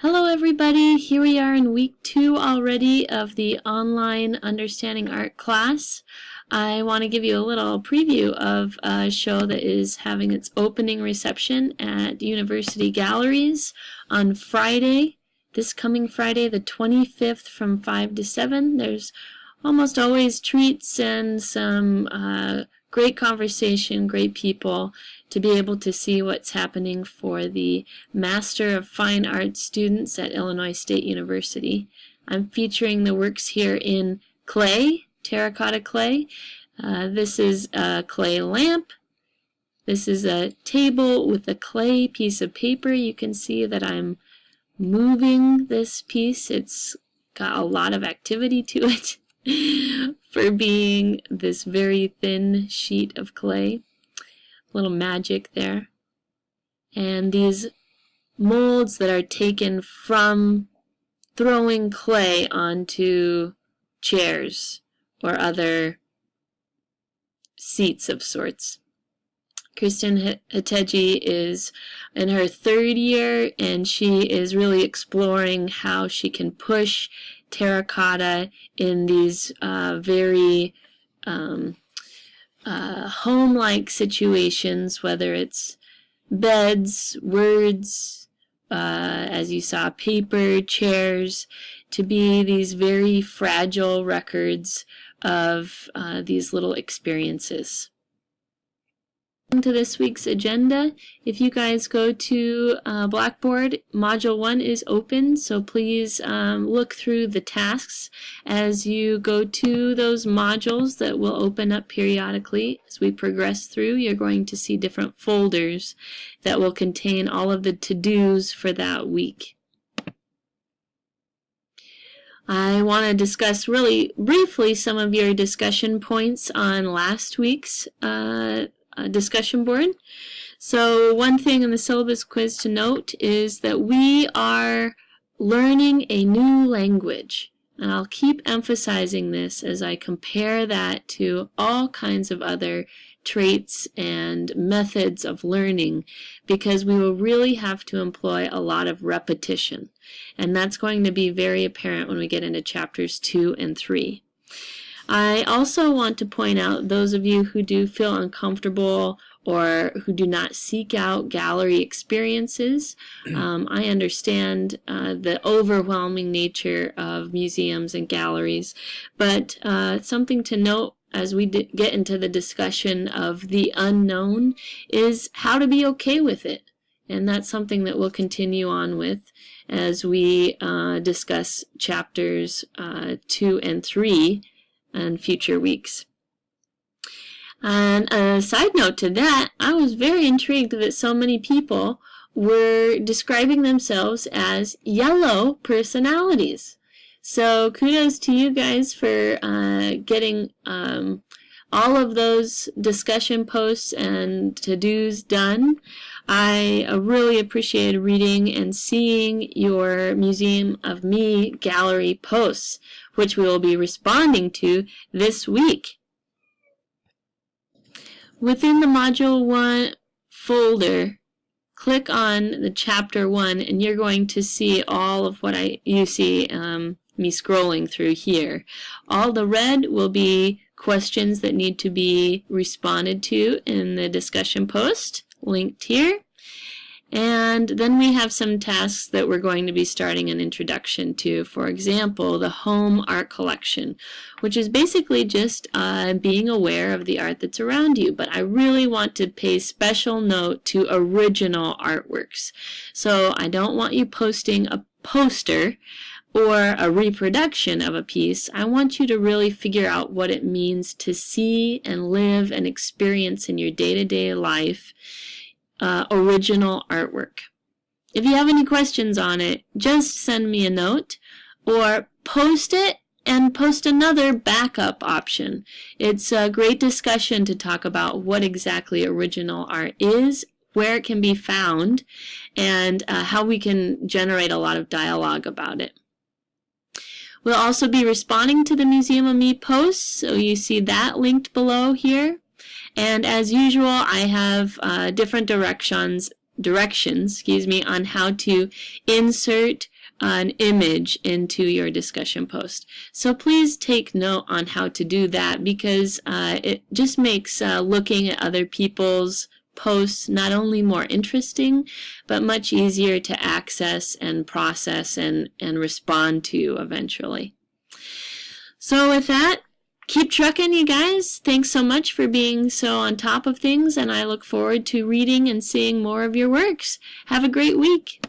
Hello everybody, here we are in week 2 already of the online Understanding Art class. I want to give you a little preview of a show that is having its opening reception at University Galleries on Friday, this coming Friday the 25th from 5 to 7. There's almost always treats and some great conversation, great people to be able to see what's happening for the Master of Fine Arts students at Illinois State University. I'm featuring the works here in clay, terracotta clay. This is a clay lamp. This is a table with a clay piece of paper. You can see that I'm moving this piece. It's got a lot of activity to it for being this very thin sheet of clay. Little magic there. And these molds that are taken from throwing clay onto chairs or other seats of sorts. Kristen Hateji is in her 3rd year, and she is really exploring how she can push terracotta in these very home-like situations, whether it's beds, words, as you saw, paper, chairs, to be these very fragile records of these little experiences. To this week's agenda, if you guys go to Blackboard, Module 1 is open, so please look through the tasks as you go to those modules that will open up periodically. As we progress through, you're going to see different folders that will contain all of the to-dos for that week. I want to discuss really briefly some of your discussion points on last week's discussion board. So one thing in the syllabus quiz to note is that we are learning a new language. And I'll keep emphasizing this as I compare that to all kinds of other traits and methods of learning, because we will really have to employ a lot of repetition. And that's going to be very apparent when we get into chapters 2 and 3. I also want to point out those of you who do feel uncomfortable or who do not seek out gallery experiences. I understand the overwhelming nature of museums and galleries, but something to note as we get into the discussion of the unknown is how to be okay with it. And that's something that we'll continue on with as we discuss chapters 2 and 3 in future weeks. And a side note to that, I was very intrigued that so many people were describing themselves as yellow personalities. So kudos to you guys for getting all of those discussion posts and to-dos done. I really appreciated reading and seeing your Museum of Me gallery posts, which we will be responding to this week. Within the Module 1 folder, click on the Chapter 1, and you're going to see all of what you see me scrolling through here. All the red will be questions that need to be responded to in the discussion post, linked here. And then we have some tasks that we're going to be starting an introduction to. For example, the home art collection, which is basically just being aware of the art that's around you. But I really want to pay special note to original artworks. So I don't want you posting a poster or a reproduction of a piece. I want you to really figure out what it means to see and live and experience in your day-to-day life original artwork. If you have any questions on it, just send me a note or post it and post another backup option. It's a great discussion to talk about what exactly original art is, where it can be found, and how we can generate a lot of dialogue about it. We'll also be responding to the Museum of Me posts, so you see that linked below here. And as usual, I have different directions, on how to insert an image into your discussion post. So please take note on how to do that, because it just makes looking at other people's posts not only more interesting, but much easier to access and process and respond to eventually. So with that, keep trucking, you guys. Thanks so much for being so on top of things, and I look forward to reading and seeing more of your works. Have a great week.